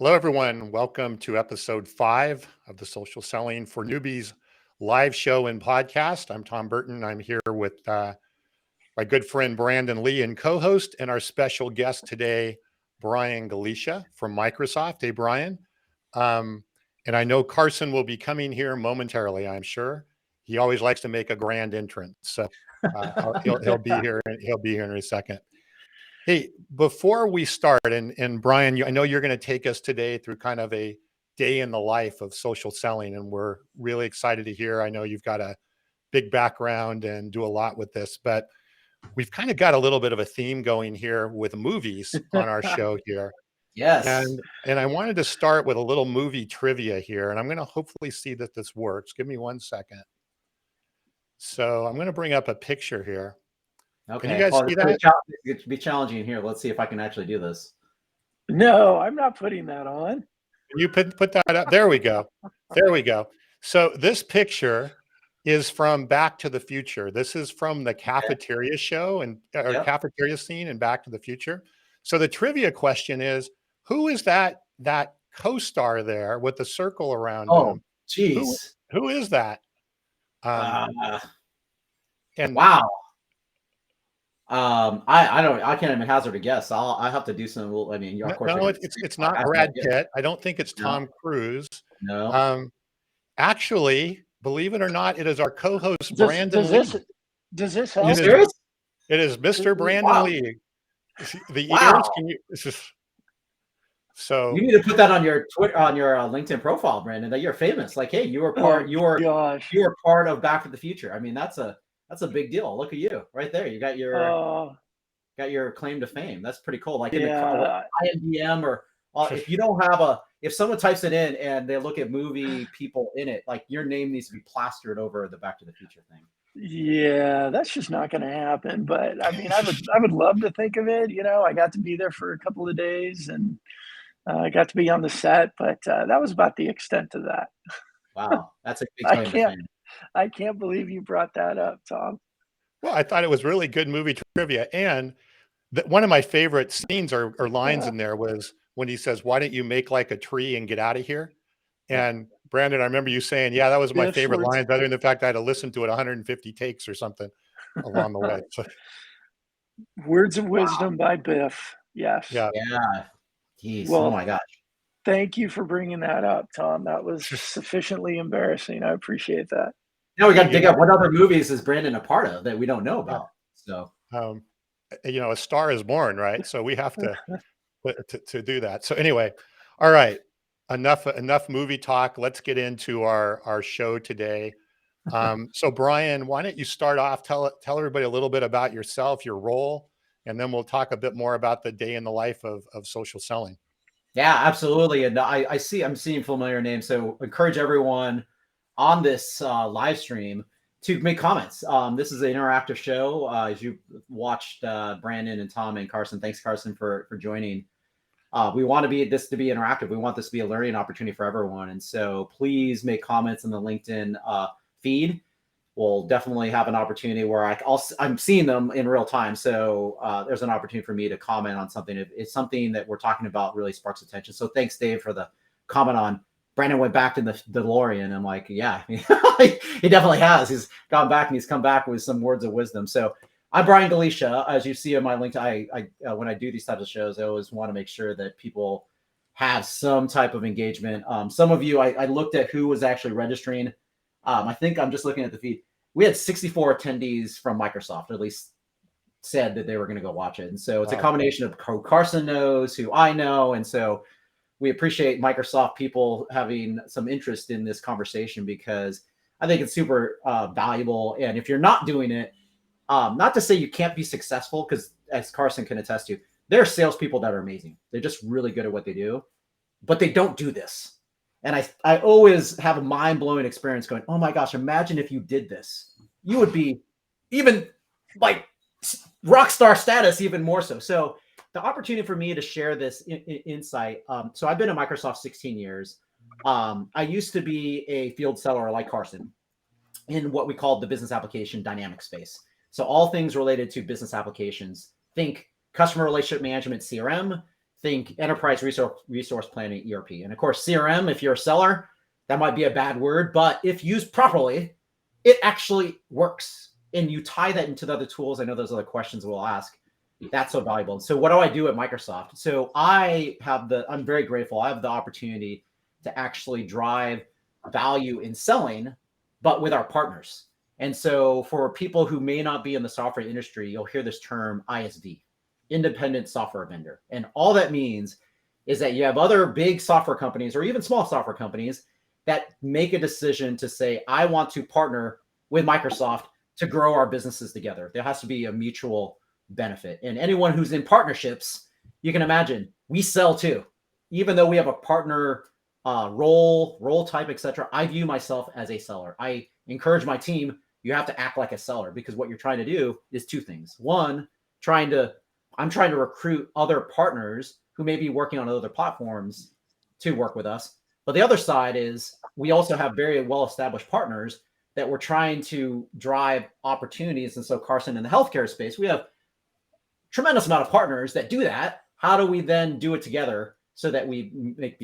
Hello, everyone. Welcome to episode 5 of the Social Selling for Newbies live show and podcast. I'm Tom Burton. I'm here with my good friend Brandon Lee and co-host, and our special guest today, Brian Galicia from Microsoft. Hey, Brian. And I know Carson will be coming here momentarily, I'm sure. He always likes to make a grand entrance. So he'll be here. He'll be here in a second. Hey, before we start, and Brian, I know you're going to take us today through kind of a day in the life of social selling, and we're really excited to hear. I know you've got a big background and do a lot with this, but we've kind of got a little bit of a theme going here with movies on our show here. Yes. And I wanted to start with a little movie trivia here, and I'm going to hopefully see that this works. Give me 1 second. So I'm going to bring up a picture here. Okay. Can you guys see that? It's be challenging here. Let's see if I can actually do this. No, I'm not putting that on. Can you put that up? There we go. There we go. So this picture is from Back to the Future. This is from the cafeteria show and cafeteria scene in Back to the Future. So the trivia question is, who is that co-star there with the circle around him? Geez. Who is that? And wow. I can't even hazard a guess. I have to do some. I mean, of course. No, it's not Brad Pitt. I don't think it's Tom Cruise. No. Actually, believe it or not, it is our co-host Brandon Lee. Does this help? It is Mr. Brandon Lee. The ears, can you? So you need to put that on your Twitter, on your LinkedIn profile, Brandon. That you're famous. Like, hey, you were part. You were part of Back to the Future. I mean, that's a big deal. Look at you right there. You got your claim to fame. That's pretty cool. Like in the IMDb or if you don't have if someone types it in and they look at movie people in it, like your name needs to be plastered over the Back to the Future thing. Yeah, that's just not going to happen. But I mean, I would love to think of it. You know, I got to be there for a couple of days and I got to be on the set, but that was about the extent of that. Wow, that's a big claim to fame. I can't believe you brought that up, Tom. Well, I thought it was really good movie trivia. And one of my favorite scenes or lines in there was when he says, "Why don't you make like a tree and get out of here?" And Brandon, I remember you saying, yeah, that was my favorite line, other than the fact I had to listen to it 150 takes or something along the way. So, words of wisdom by Biff. Yes. Yeah. Jeez. Well, oh my gosh. Thank you for bringing that up, Tom. That was sufficiently embarrassing. I appreciate that. Now we got to dig up what other movies is Brandon a part of that we don't know about. So, A Star is Born, right? So we have to do that. So anyway, all right, enough movie talk. Let's get into our show today. So Brian, why don't you start off? Tell everybody a little bit about yourself, your role, and then we'll talk a bit more about the day in the life of social selling. Yeah, absolutely. And I'm seeing familiar names. So encourage everyone on this live stream to make comments. This is an interactive show. As you watched Brandon and Tom and Carson, thanks Carson for joining. We want this to be interactive. We want this to be a learning opportunity for everyone. And so please make comments in the LinkedIn feed. We'll definitely have an opportunity where I'm seeing them in real time. So there's an opportunity for me to comment on something. If it's something that we're talking about really sparks attention. So thanks, Dave, for the comment on Brandon went back to the DeLorean. I'm like, yeah, he definitely has. He's gone back and he's come back with some words of wisdom. So I'm Brian Galicia. As you see on my LinkedIn, I when I do these types of shows, I always want to make sure that people have some type of engagement. Some of you, I looked at who was actually registering. I think I'm just looking at the feed. We had 64 attendees from Microsoft, at least said that they were going to go watch it. And so it's a combination of who Carson knows, who I know. And so we appreciate Microsoft people having some interest in this conversation because I think it's super valuable. And if you're not doing it, not to say you can't be successful, because as Carson can attest to, there are salespeople that are amazing. They're just really good at what they do, but they don't do this. And I always have a mind-blowing experience going, oh my gosh, imagine if you did this. You would be even like rock star status, even more so. So the opportunity for me to share this insight. So I've been at Microsoft 16 years. I used to be a field seller like Carson in what we called the business application dynamic space. So all things related to business applications, think customer relationship management, CRM, think enterprise resource planning, ERP. And of course, CRM, if you're a seller, that might be a bad word, but if used properly, it actually works. And you tie that into the other tools. I know there's other questions we'll ask. That's so valuable. And so what do I do at Microsoft? So I'm very grateful. I have the opportunity to actually drive value in selling, but with our partners. And so for people who may not be in the software industry, you'll hear this term ISV, independent software vendor. And all that means is that you have other big software companies or even small software companies that make a decision to say, I want to partner with Microsoft to grow our businesses together. There has to be a mutual benefit. And anyone who's in partnerships, you can imagine, we sell too. Even though we have a partner role type, etc., I view myself as a seller. I encourage my team, you have to act like a seller, because what you're trying to do is two things. One, I'm trying to recruit other partners who may be working on other platforms to work with us. But the other side is we also have very well-established partners that we're trying to drive opportunities. And so Carson, in the healthcare space, we have a tremendous amount of partners that do that. How do we then do it together so that we make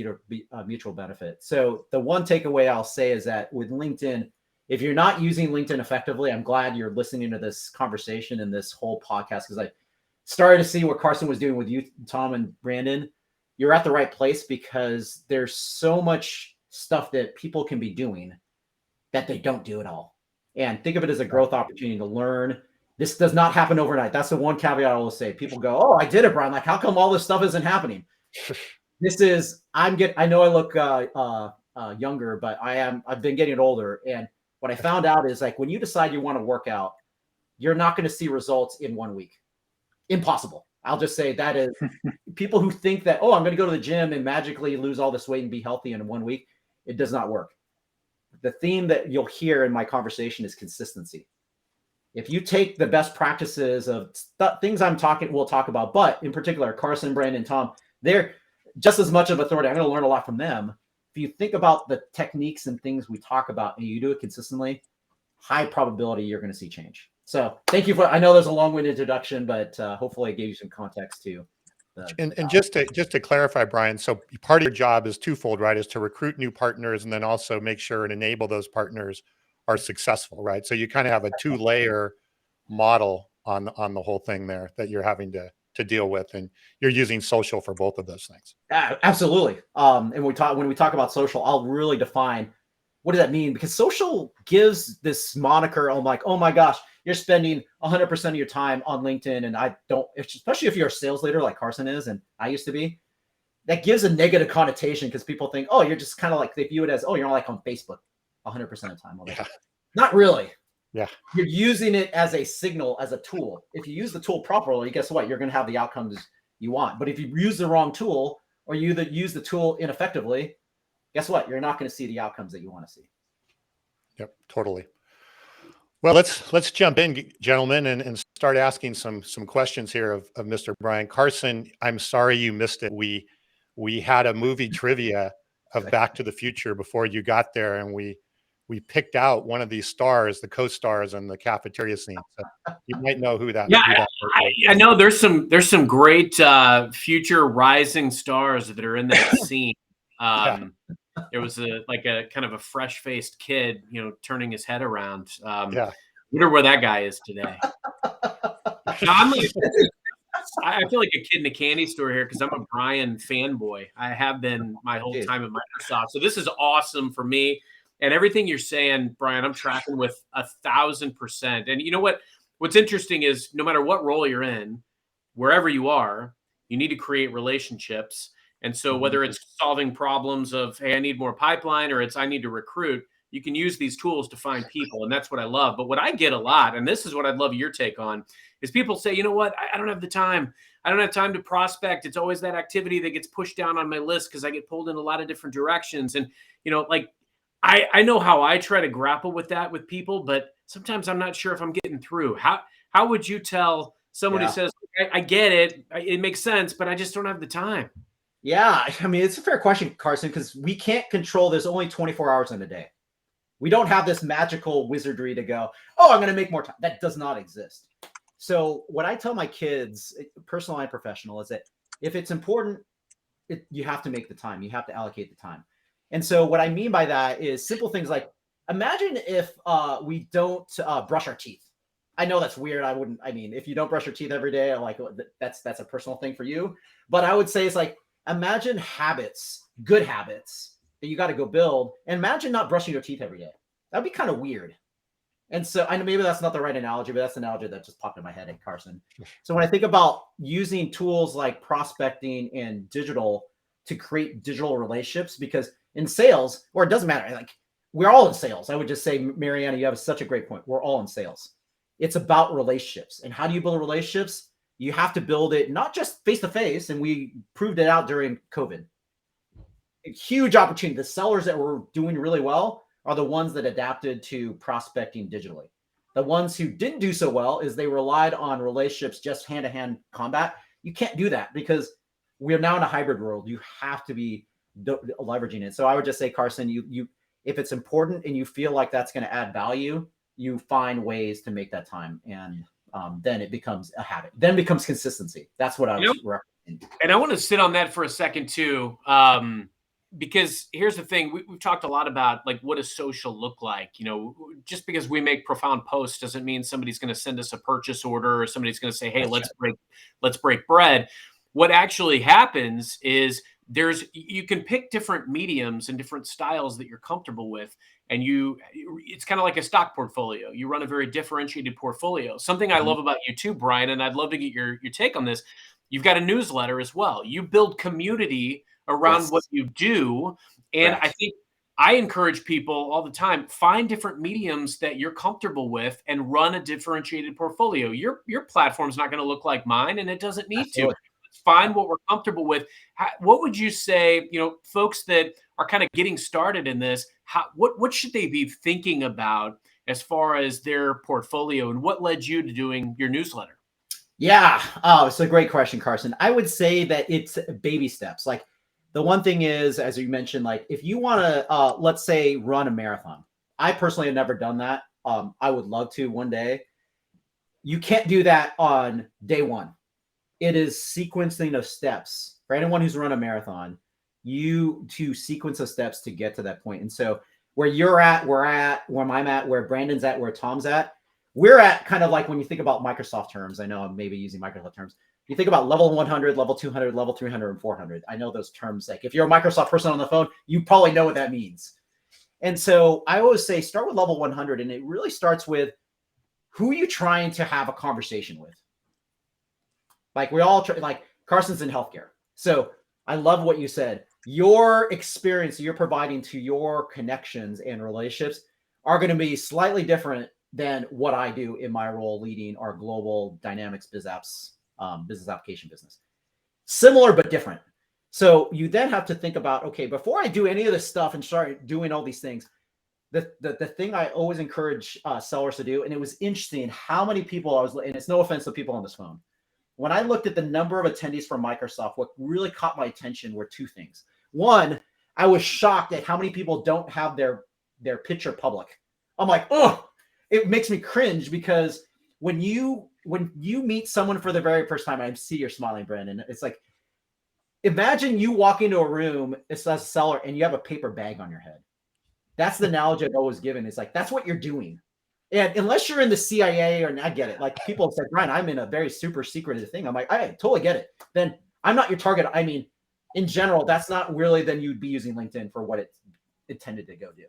mutual benefit? So the one takeaway I'll say is that with LinkedIn, if you're not using LinkedIn effectively, I'm glad you're listening to this conversation and this whole podcast, because I started to see what Carson was doing with you, Tom and Brandon. You're at the right place, because there's so much stuff that people can be doing that they don't do at all. And think of it as a growth opportunity to learn. This does not happen overnight. That's the one caveat I will say. People go, oh, I did it, Brian. Like, how come all this stuff isn't happening? I know I look younger, but I've been getting older. And what I found out is, like, when you decide you want to work out, you're not going to see results in 1 week. Impossible. I'll just say that is people who think that, oh, I'm going to go to the gym and magically lose all this weight and be healthy in 1 week. It does not work. The theme that you'll hear in my conversation is consistency. If you take the best practices of things we'll talk about, but in particular, Carson, Brandon, Tom, they're just as much of authority. I'm going to learn a lot from them. If you think about the techniques and things we talk about and you do it consistently, high probability you're going to see change. So thank you I know there's a long-winded introduction, but hopefully I gave you some context too. And just to clarify, Brian, so part of your job is twofold, right? Is to recruit new partners and then also make sure and enable those partners are successful, right? So you kind of have a two-layer model on the whole thing there that you're having to deal with, and you're using social for both of those things. Absolutely. And when we talk about social, I'll really define what does that mean, because social gives this moniker. I'm like, oh my gosh, you're spending 100% of your time on LinkedIn. And I don't, especially if you're a sales leader like Carson is, and I used to be, that gives a negative connotation, because people think, oh, you're just kind of like, they view it as, oh, you're like on Facebook 100% of the time. Yeah. Not really. Yeah. You're using it as a signal, as a tool. If you use the tool properly, guess what? You're going to have the outcomes you want. But if you use the wrong tool, or you use the tool ineffectively, guess what? You're not going to see the outcomes that you want to see. Yep, totally. Well, let's jump in, gentlemen, and start asking some questions here of Mr. Brian. Carson, I'm sorry you missed it. We had a movie trivia of Back to the Future before you got there, and we picked out one of these stars, the co-stars in the cafeteria scene. So you might know who that. Yeah, who that I know there's some great future rising stars that are in that scene. There was a kind of a fresh-faced kid, turning his head around. I wonder where that guy is today. I feel like a kid in a candy store here, because I'm a Brian fanboy. I have been my whole time at Microsoft. So this is awesome for me. And everything you're saying, Brian, I'm tracking with 1,000%. And you know what? What's interesting is, no matter what role you're in, wherever you are, you need to create relationships. And so whether it's solving problems of, hey, I need more pipeline, or it's I need to recruit, you can use these tools to find people. And that's what I love. But what I get a lot, and this is what I'd love your take on, is people say, you know what? I don't have the time. I don't have time to prospect. It's always that activity that gets pushed down on my list because I get pulled in a lot of different directions. And, I know how I try to grapple with that with people, but sometimes I'm not sure if I'm getting through. How would you tell someone who says, I get it, it makes sense, but I just don't have the time? Yeah, I mean, it's a fair question, Carson, because we can't control, there's only 24 hours in a day. We don't have this magical wizardry to go, oh, I'm going to make more time. That does not exist. So what I tell my kids, personal and professional, is that If it's important, you have to make the time. You have to allocate the time. And so what I mean by that is simple things like, imagine if we don't brush our teeth. I know that's weird. I mean, if you don't brush your teeth every day, I'm like, that's a personal thing for you. But I would say it's like, imagine habits, good habits that you got to go build. And imagine not brushing your teeth every day. That'd be kind of weird. And so I know maybe that's not the right analogy, but that's the analogy that just popped in my head, Carson. So when I think about using tools like prospecting and digital to create digital relationships, because in sales, or it doesn't matter, like we're all in sales. I would just say, Mariana, you have such a great point. We're all in sales. It's about relationships. And how do you build relationships? You have to build it not just face-to-face, and we proved it out during COVID. A huge opportunity. The sellers that were doing really well are the ones that adapted to prospecting digitally. The ones who didn't do so well is they relied on relationships, just hand-to-hand combat. You can't do that because we're now in a hybrid world. You have to be leveraging it. So I would just say, Carson, you if it's important and you feel like that's going to add value, you find ways to make that time. And then it becomes a habit. Then it becomes consistency. That's what I was recommending. And I want to sit on that for a second too. Because here's the thing, we've talked a lot about like, what does social look like? You know, just because we make profound posts doesn't mean somebody's going to send us a purchase order or somebody's going to say, hey, let's break bread. What actually happens is you can pick different mediums and different styles that you're comfortable with. And it's kind of like a stock portfolio. You run a very differentiated portfolio. Something I love about you too, Brian, and I'd love to get your take on this. You've got a newsletter as well. You build community around what you do. And I think I encourage people all the time, find different mediums that you're comfortable with and run a differentiated portfolio. Your platform's not going to look like mine, and it doesn't need to. Find what we're comfortable with. What would you say, folks that are kind of getting started in this, what should they be thinking about as far as their portfolio, and what led you to doing your newsletter? Yeah. Oh, it's a great question, Carson. I would say that it's baby steps. Like, the one thing is, as you mentioned, like if you want to, let's say, run a marathon. I personally have never done that. I would love to one day. You can't do that on day one. It is sequencing of steps. For anyone who's run a marathon, to sequence of steps to get to that point. And so where you're at, where I'm at, where Brandon's at, where Tom's at, we're at kind of like when you think about Microsoft terms. I know I'm maybe using Microsoft terms. You think about level 100, level 200, level 300, and 400. I know those terms. Like if you're a Microsoft person on the phone, you probably know what that means. And so I always say start with level 100, and it really starts with who are you trying to have a conversation with? Like we all like Carson's in healthcare. So I love what you said. Your experience you're providing to your connections and relationships are going to be slightly different than what I do in my role leading our global Dynamics biz apps business application business. Similar but different. So you then have to think about, okay, before I do any of this stuff and start doing all these things, the thing I always encourage sellers to do, and it was interesting how many people and it's no offense to people on this phone. When I looked at the number of attendees from Microsoft, what really caught my attention were two things. One, I was shocked at how many people don't have their picture public. I'm like, oh, it makes me cringe because when you meet someone for the very first time, I see you're smiling, Brandon. It's like, imagine you walk into a room as a seller and you have a paper bag on your head. That's the analogy I've always given. It's like, that's what you're doing. And unless you're in the CIA, or I get it. Like people say, Brian, I'm in a very super secretive thing. I'm like, I totally get it. Then I'm not your target. I mean, in general, that's not really, then you'd be using LinkedIn for what it's intended to go do.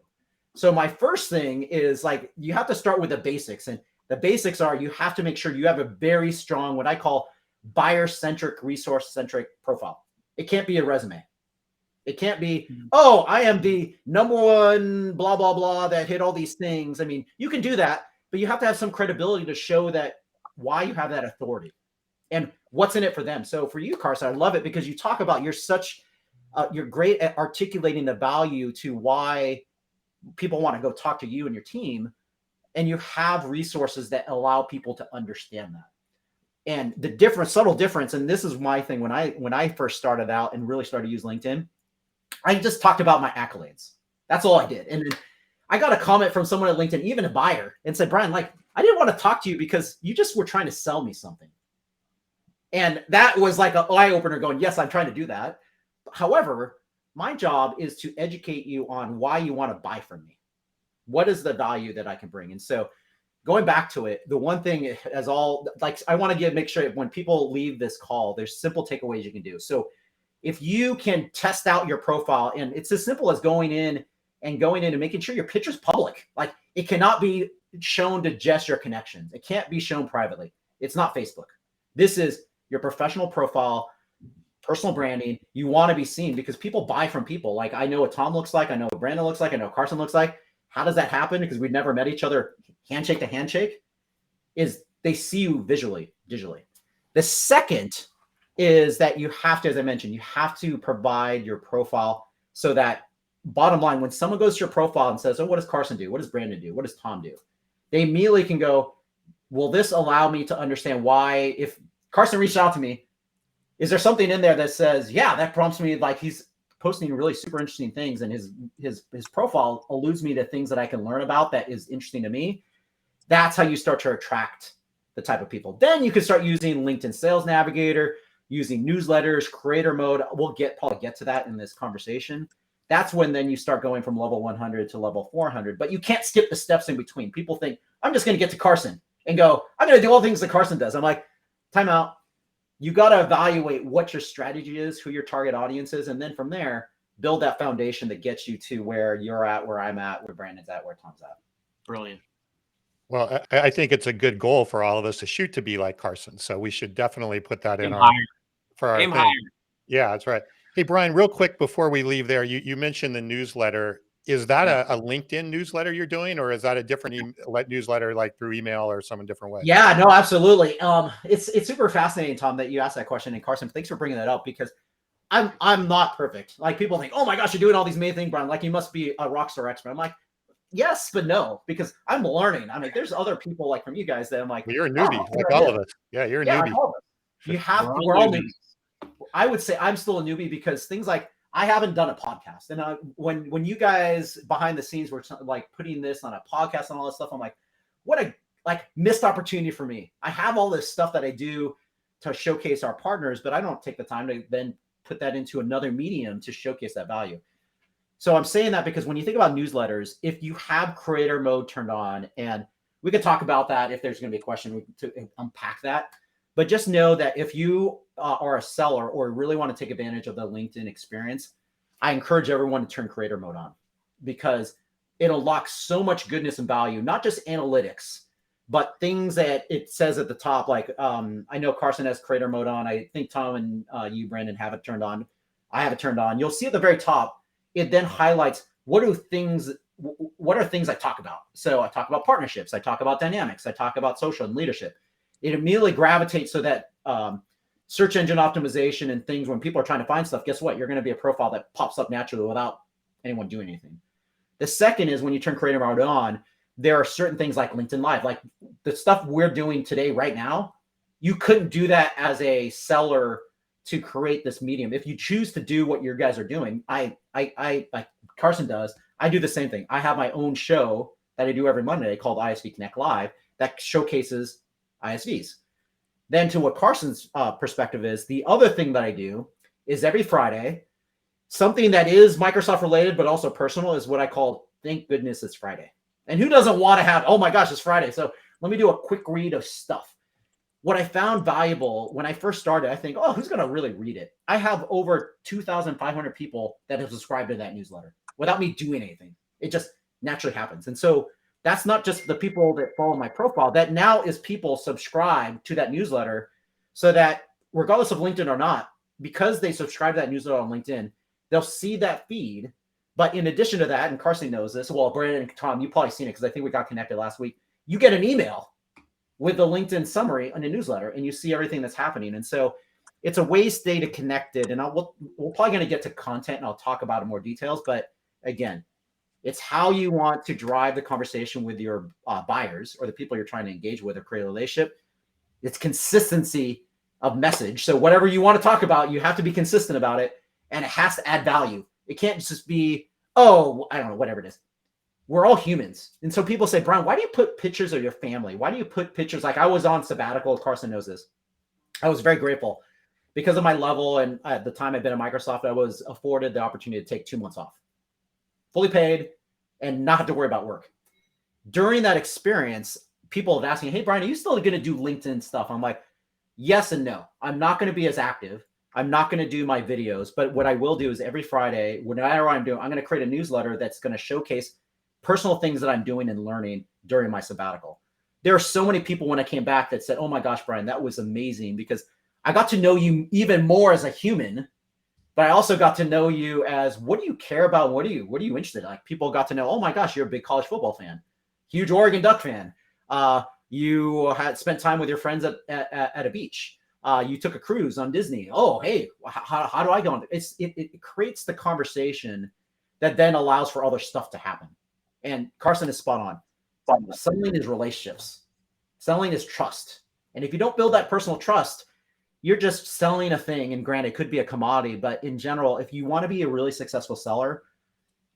So my first thing is like, you have to start with the basics. And the basics are you have to make sure you have a very strong, what I call buyer-centric, resource-centric profile. It can't be a resume. It can't be, oh, I am the number one blah, blah, blah that hit all these things. I mean, you can do that, but you have to have some credibility to show that why you have that authority and what's in it for them. So for you, Carson, I love it because you talk about you're great at articulating the value to why people want to go talk to you and your team. And you have resources that allow people to understand that. And the subtle difference, and this is my thing, when I first started out and really started to use LinkedIn, I just talked about my accolades. That's all I did. And then I got a comment from someone at LinkedIn, even a buyer, and said, Brian, like, I didn't want to talk to you because you just were trying to sell me something. And that was like an eye opener going, yes, I'm trying to do that. However, my job is to educate you on why you want to buy from me. What is the value that I can bring? And so going back to it, the one thing as all, like, I want to make sure when people leave this call, there's simple takeaways you can do. So if you can test out your profile, and it's as simple as going in and making sure your picture's public. Like, it cannot be shown to just your connections. It can't be shown privately. It's not Facebook. This is your professional profile, personal branding. You want to be seen because people buy from people. Like, I know what Tom looks like. I know what Brandon looks like. I know what Carson looks like. How does that happen? Because we've never met each other handshake to handshake. Is they see you digitally. The second is that you have to, as I mentioned, you have to provide your profile so that, bottom line, when someone goes to your profile and says, oh, what does Carson do? What does Brandon do? What does Tom do? They immediately can go, will this allow me to understand why, if Carson reached out to me, is there something in there that says, yeah, that prompts me, like, he's posting really super interesting things, and his profile alludes me to things that I can learn about that is interesting to me. That's how you start to attract the type of people. Then you can start using LinkedIn Sales Navigator, using newsletters, creator mode. We'll probably get to that in this conversation. That's when then you start going from level 100 to level 400, but you can't skip the steps in between. People think, I'm just going to get to Carson and go, I'm going to do all the things that Carson does. I'm like, time out. You got to evaluate what your strategy is, who your target audience is, and then from there, build that foundation that gets you to where you're at, where I'm at, where Brandon's at, where Tom's at. Brilliant. Well, I think it's a good goal for all of us to shoot to be like Carson. So we should definitely put that in for our Aim thing. higher. Yeah, that's right. Hey, Brian, real quick before we leave there, you mentioned the newsletter. Is that a LinkedIn newsletter you're doing, or is that a different newsletter, like through email or some different way? Yeah, no, absolutely. It's super fascinating, Tom, that you asked that question. And Carson, thanks for bringing that up, because I'm not perfect. Like, people think, oh my gosh, you're doing all these amazing things, Brian. Like, you must be a rock star expert. I'm like, yes, but no, because I'm learning. I mean, there's other people like from you guys that I'm like, well, you're a newbie, like all of us. Yeah, you're a newbie. Like all of us. You have to, we're all newbies. I would say I'm still a newbie, because things like, I haven't done a podcast. And when you guys behind the scenes were like putting this on a podcast and all this stuff, I'm like, what a missed opportunity for me. I have all this stuff that I do to showcase our partners, but I don't take the time to then put that into another medium to showcase that value. So I'm saying that because when you think about newsletters, if you have creator mode turned on, and we could talk about that if there's going to be a question to unpack that. But just know that if you are a seller or really want to take advantage of the LinkedIn experience, I encourage everyone to turn creator mode on, because it unlocks so much goodness and value, not just analytics, but things that it says at the top. Like, I know Carson has creator mode on. I think Tom and you, Brandon, have it turned on. I have it turned on. You'll see at the very top, it then highlights what are things I talk about. So I talk about partnerships. I talk about dynamics. I talk about social and leadership. It immediately gravitates so that search engine optimization and things, when people are trying to find stuff, guess what? You're going to be a profile that pops up naturally without anyone doing anything. The second is when you turn creator mode on, there are certain things like LinkedIn Live, like the stuff we're doing today right now. You couldn't do that as a seller to create this medium. If you choose to do what your guys are doing, I like Carson does, I do the same thing. I have my own show that I do every Monday called ISV Connect Live that showcases ISVs. Then to what Carson's perspective is, the other thing that I do is every Friday, something that is Microsoft related, but also personal, is what I call Thank Goodness It's Friday. And who doesn't want to have, oh my gosh, it's Friday. So let me do a quick read of stuff. What I found valuable when I first started, I think, oh, who's going to really read it? I have over 2,500 people that have subscribed to that newsletter without me doing anything. It just naturally happens. And so that's not just the people that follow my profile. That now is people subscribe to that newsletter, so that regardless of LinkedIn or not, because they subscribe to that newsletter on LinkedIn, they'll see that feed. But in addition to that, and Carson knows this, well, Brandon and Tom, you've probably seen it because I think we got connected last week. You get an email with the LinkedIn summary on the newsletter, and you see everything that's happening. And so it's a way to stay connected. And we're probably going to get to content, and I'll talk about it in more details. But again, it's how you want to drive the conversation with your buyers or the people you're trying to engage with or create a relationship. It's consistency of message. So whatever you want to talk about, you have to be consistent about it, and it has to add value. It can't just be, oh, I don't know, whatever it is. We're all humans. And so people say, Brian, why do you put pictures of your family? Why do you put pictures? Like, I was on sabbatical. Carson knows this. I was very grateful because of my level. And at the time I'd been at Microsoft, I was afforded the opportunity to take 2 months off, fully paid, and not have to worry about work. During that experience, people have asked me, hey, Brian, are you still going to do LinkedIn stuff? I'm like, yes and no. I'm not going to be as active. I'm not going to do my videos. But what I will do is every Friday, whatever I'm doing, I'm going to create a newsletter that's going to showcase personal things that I'm doing and learning during my sabbatical. There are so many people when I came back that said, oh my gosh, Brian, that was amazing because I got to know you even more as a human, but I also got to know you as what do you care about? What are you interested in? Like people got to know, oh my gosh, you're a big college football fan, huge Oregon Duck fan. You had spent time with your friends at a beach. You took a cruise on Disney. Oh, hey, how do I go on? It creates the conversation that then allows for other stuff to happen. And Carson is spot on. Selling is relationships. Selling is trust. And if you don't build that personal trust, you're just selling a thing. And granted, it could be a commodity, but in general, if you want to be a really successful seller,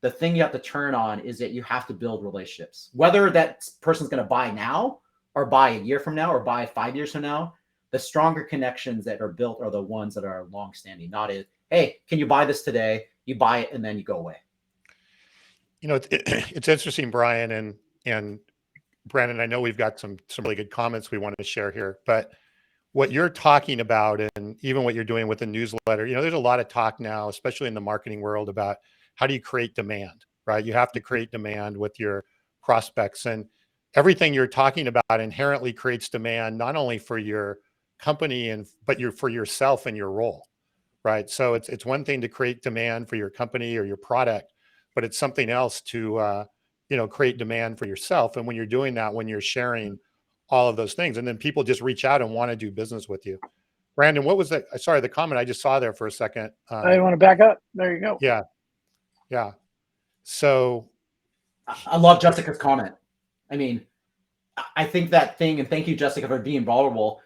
the thing you have to turn on is that you have to build relationships. Whether that person's going to buy now or buy a year from now or buy 5 years from now, the stronger connections that are built are the ones that are long-standing. Not it, hey, can you buy this today? You buy it and then you go away. You know, it's interesting, Brian and Brandon. I know we've got some really good comments we want to share here, but what you're talking about and even what you're doing with the newsletter, you know, there's a lot of talk now, especially in the marketing world, about how do you create demand, right? You have to create demand with your prospects, and everything you're talking about inherently creates demand, not only for your company but for yourself and your role, right? So it's one thing to create demand for your company or your product, but it's something else to create demand for yourself. And when you're doing that, when you're sharing all of those things, and then people just reach out and want to do business with you. Brandon, what was that? Sorry, the comment I just saw there for a second. I want to back up. There you go. Yeah. So I love Jessica's comment. I mean, I think that thing, and thank you, Jessica, for being vulnerable.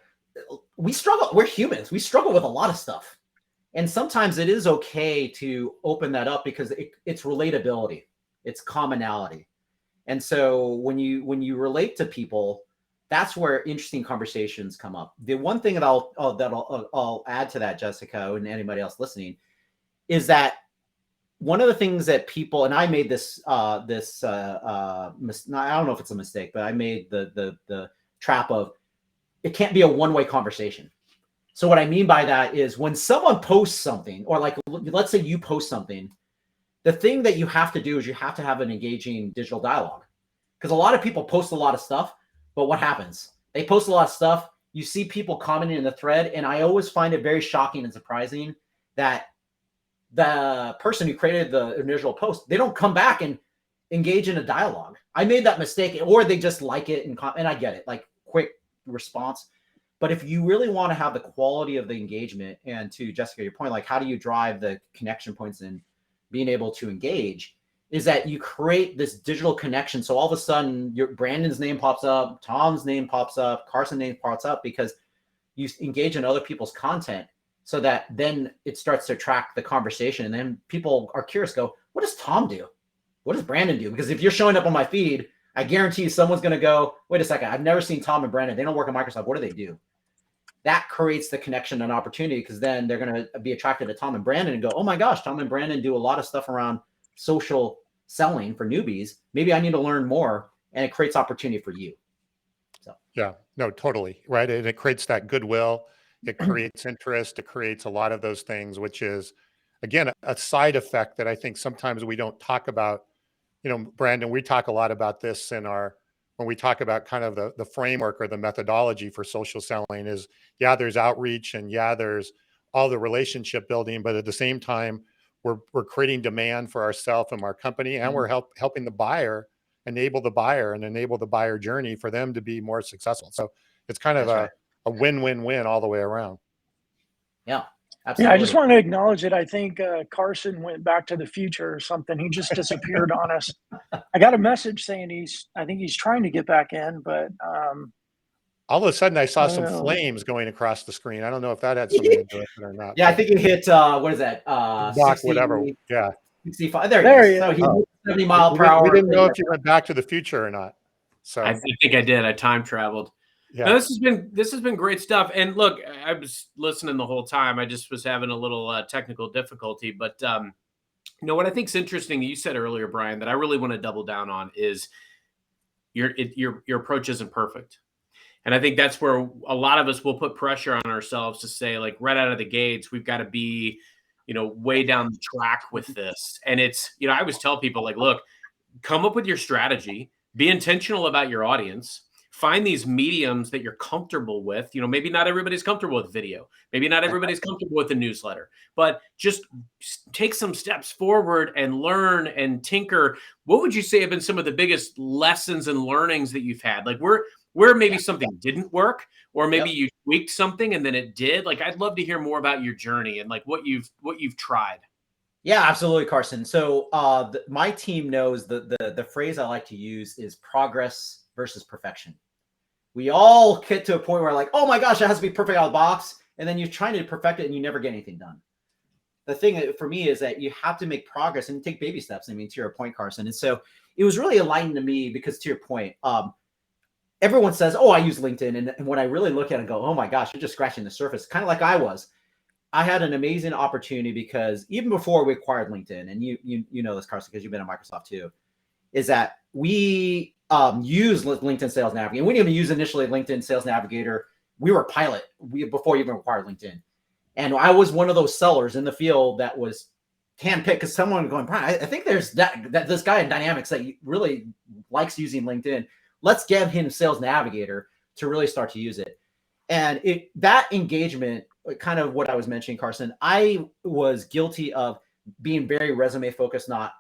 We struggle. We're humans. We struggle with a lot of stuff. And sometimes it is okay to open that up because it's relatability. It's commonality. And so when you relate to people, that's where interesting conversations come up. The one thing that I'll add to that, Jessica, and anybody else listening, is that one of the things that people, and I made this I don't know if it's a mistake, but I made the trap of it can't be a one-way conversation. So what I mean by that is when someone posts something, or like, let's say you post something, the thing that you have to do is you have to have an engaging digital dialogue. Because a lot of people post a lot of stuff, but what happens? They post a lot of stuff. You see people commenting in the thread. And I always find it very shocking and surprising that the person who created the initial post, they don't come back and engage in a dialogue. I made that mistake, or they just like it. And I get it, like quick response. But if you really want to have the quality of the engagement, and to Jessica, your point, like how do you drive the connection points and being able to engage, is that you create this digital connection. So all of a sudden your Brandon's name pops up, Tom's name pops up, Carson's name pops up, because you engage in other people's content, so that then it starts to attract the conversation. And then people are curious, go, what does Tom do? What does Brandon do? Because if you're showing up on my feed, I guarantee you someone's going to go, wait a second, I've never seen Tom and Brandon. They don't work at Microsoft. What do they do? That creates the connection and opportunity, because then they're going to be attracted to Tom and Brandon and go, oh my gosh, Tom and Brandon do a lot of stuff around social selling for newbies. Maybe I need to learn more, and it creates opportunity for you. So yeah, no, totally. Right. And it creates that goodwill. It creates interest. It creates a lot of those things, which is, again, a side effect that I think sometimes we don't talk about. You know, Brandon, we talk a lot about this when we talk about kind of the framework or the methodology for social selling is, yeah, there's outreach, and yeah, there's all the relationship building, but at the same time, we're creating demand for ourselves and our company, and we're helping the buyer, enable the buyer journey for them to be more successful. So it's kind of a win-win-win all the way around. Yeah. Absolutely. Yeah, I just want to acknowledge it. I think Carson went back to the future or something. He just disappeared on us. I got a message saying I think he's trying to get back in, but all of a sudden I saw some flames going across the screen. I don't know if that had something to do with it or not. Yeah, I think it hit what is that? 60, whatever. Yeah. 65. There he is. So he 70 mile per hour. We didn't know if you went back to the future or not. So I think I did. I time traveled. Yeah. No, this has been great stuff. And look, I was listening the whole time. I just was having a little technical difficulty, but what I think is interesting, you said earlier, Brian, that I really want to double down on is your approach isn't perfect. And I think that's where a lot of us will put pressure on ourselves to say, like, right out of the gates, we've got to be, way down the track with this. And it's, I always tell people, like, look, come up with your strategy, be intentional about your audience, find these mediums that you're comfortable with. Maybe not everybody's comfortable with video. Maybe not everybody's comfortable with the newsletter, but just take some steps forward and learn and tinker. What would you say have been some of the biggest lessons and learnings that you've had? Like where maybe something didn't work, or maybe you tweaked something and then it did. Like, I'd love to hear more about your journey and like what you've tried. Yeah, absolutely, Carson. So my team knows the phrase I like to use is progress versus perfection. We all get to a point where like, oh my gosh, it has to be perfect out of the box. And then you're trying to perfect it and you never get anything done. The thing for me is that you have to make progress and take baby steps. I mean, to your point, Carson. And so it was really enlightening to me because, to your point, everyone says, oh, I use LinkedIn. And when I really look at it and go, oh my gosh, you're just scratching the surface, kind of like I was. I had an amazing opportunity because even before we acquired LinkedIn, and you know this, Carson, because you've been at Microsoft too, is that we use LinkedIn Sales Navigator. We didn't even use initially LinkedIn Sales Navigator. We were a pilot before we even acquired LinkedIn. And I was one of those sellers in the field that was handpicked because someone was going, Brian, I think there's that this guy in Dynamics that really likes using LinkedIn. Let's get him Sales Navigator to really start to use it. And that engagement, kind of what I was mentioning, Carson, I was guilty of being very resume focused, not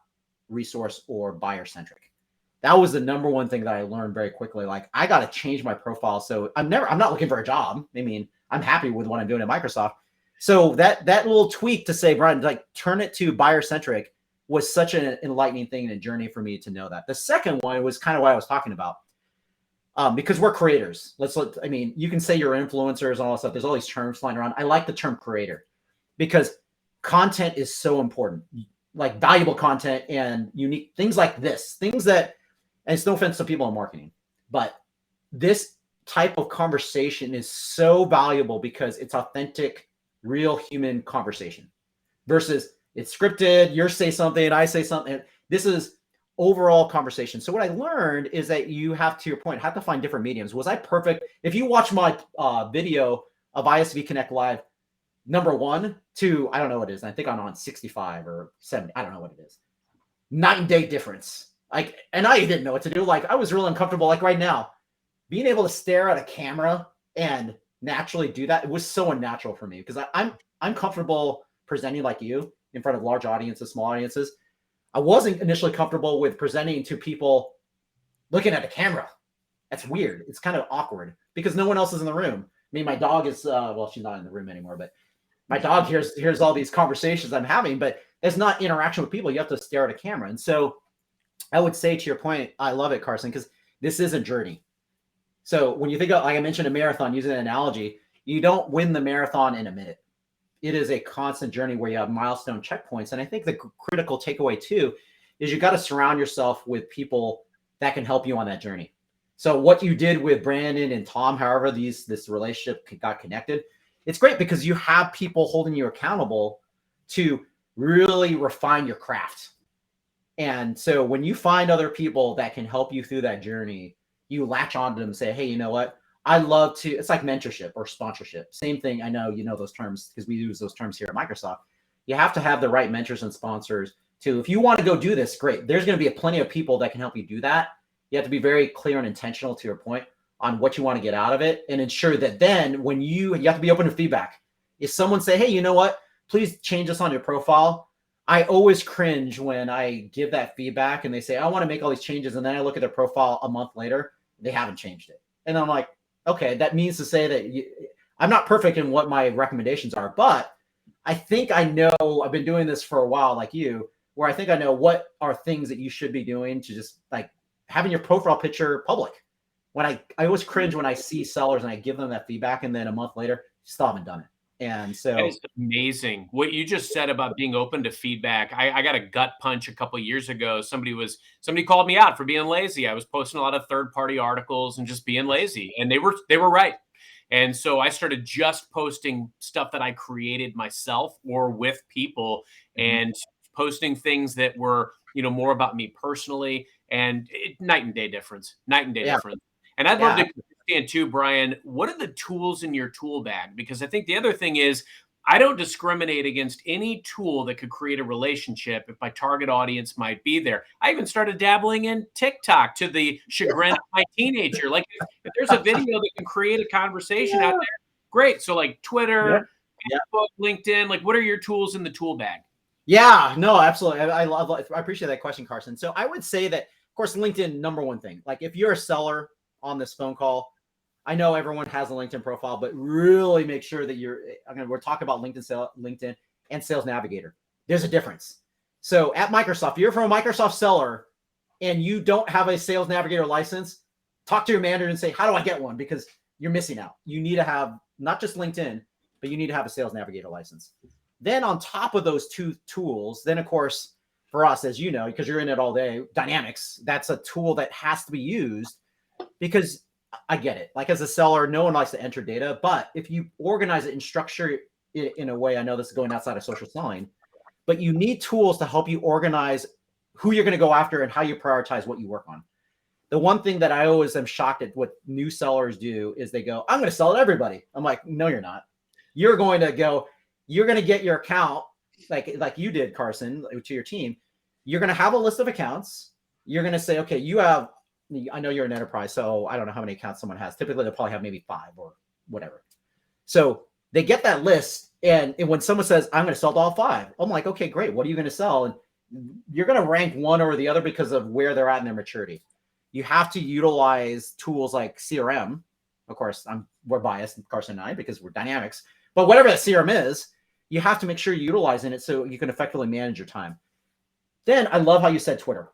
resource or buyer centric. That was the number one thing that I learned very quickly. Like, I got to change my profile. So I'm not looking for a job. I mean, I'm happy with what I'm doing at Microsoft. So that little tweak to say, Brian, like, turn it to buyer centric was such an enlightening thing and a journey for me to know that. The second one was kind of what I was talking about. Because we're creators. You can say you're influencers and all that stuff. There's all these terms flying around. I like the term creator because content is so important, like valuable content and unique things like this, things that, and it's no offense to people in marketing, but this type of conversation is so valuable because it's authentic, real human conversation versus it's scripted. You say something, I say something. This is overall conversation. So what I learned is that you have, to your point, have to find different mediums. Was I perfect? If you watch my video of ISV Connect Live, number 1 to, I don't know what it is. I think I'm on 65 or 70. I don't know what it is. Night and day difference. Like, and I didn't know what to do. Like, I was really uncomfortable. Like right now, being able to stare at a camera and naturally do that, it was so unnatural for me because I'm comfortable presenting like you in front of large audiences, small audiences. I wasn't initially comfortable with presenting to people looking at a camera. That's weird. It's kind of awkward because no one else is in the room. I mean, my dog is, well, she's not in the room anymore, but my dog hears all these conversations I'm having, but there's not interaction with people. You have to stare at a camera. And so I would say, to your point, I love it, Carson, because this is a journey. So when you think of, like I mentioned, a marathon, using an analogy, you don't win the marathon in a minute. It is a constant journey where you have milestone checkpoints. And I think the critical takeaway too is you got to surround yourself with people that can help you on that journey. So what you did with Brandon and Tom, however this relationship got connected, it's great because you have people holding you accountable to really refine your craft. And so when you find other people that can help you through that journey, you latch onto them and say, hey, you know what? I love to, it's like mentorship or sponsorship. Same thing. I know you know those terms because we use those terms here at Microsoft. You have to have the right mentors and sponsors to, if you want to go do this, great. There's going to be plenty of people that can help you do that. You have to be very clear and intentional, to your point, on what you want to get out of it and ensure that then when you have to be open to feedback. If someone say, hey, you know what, please change this on your profile. I always cringe when I give that feedback and they say, I want to make all these changes. And then I look at their profile a month later, they haven't changed it. And I'm like, okay, that means to say that I'm not perfect in what my recommendations are, but I think I know, I've been doing this for a while like you, where I think I know what are things that you should be doing to just like having your profile picture public. When I always cringe when I see sellers and I give them that feedback and then a month later, still haven't done it. And That so, is amazing. What you just said about being open to feedback. I got a gut punch a couple of years ago. Somebody called me out for being lazy. I was posting a lot of third-party articles and just being lazy, and they were right. And so I started just posting stuff that I created myself or with people, and posting things that were, more about me personally, and night and day difference. Night and day yeah, difference. And I'd love yeah, to understand too, Brian, what are the tools in your tool bag? Because I think the other thing is I don't discriminate against any tool that could create a relationship if my target audience might be there. I even started dabbling in TikTok to the chagrin of my teenager. Like if there's a video that can create a conversation out there, great. So like Twitter, yeah. Facebook, LinkedIn, like what are your tools in the tool bag? Yeah, no, absolutely. I appreciate that question, Carson. So I would say that, of course, LinkedIn, number one thing. Like if you're a seller on this phone call, I know everyone has a LinkedIn profile, but really make sure that we're talking about LinkedIn and Sales Navigator. There's a difference. So at Microsoft, if you're from a Microsoft seller and you don't have a Sales Navigator license, talk to your manager and say, how do I get one? Because you're missing out. You need to have not just LinkedIn, but you need to have a Sales Navigator license. Then on top of those two tools, then of course, for us, as you know, because you're in it all day, Dynamics, that's a tool that has to be used because I get it. Like as a seller, no one likes to enter data, but if you organize it and structure it in a way, I know this is going outside of social selling, but you need tools to help you organize who you're going to go after and how you prioritize what you work on. The one thing that I always am shocked at what new sellers do is they go, I'm going to sell to everybody. I'm like, no, you're not. You're going to get your account like you did, Carson, to your team. You're going to have a list of accounts. You're going to say, okay, I know you're an enterprise, so I don't know how many accounts someone has. Typically, they'll probably have maybe 5 or whatever. So they get that list, and when someone says, I'm going to sell to all 5, I'm like, okay, great. What are you going to sell? And you're going to rank one or the other because of where they're at in their maturity. You have to utilize tools like CRM. Of course, we're biased, Carson and I, because we're Dynamics. But whatever that CRM is, you have to make sure you're utilizing it so you can effectively manage your time. Then I love how you said Twitter.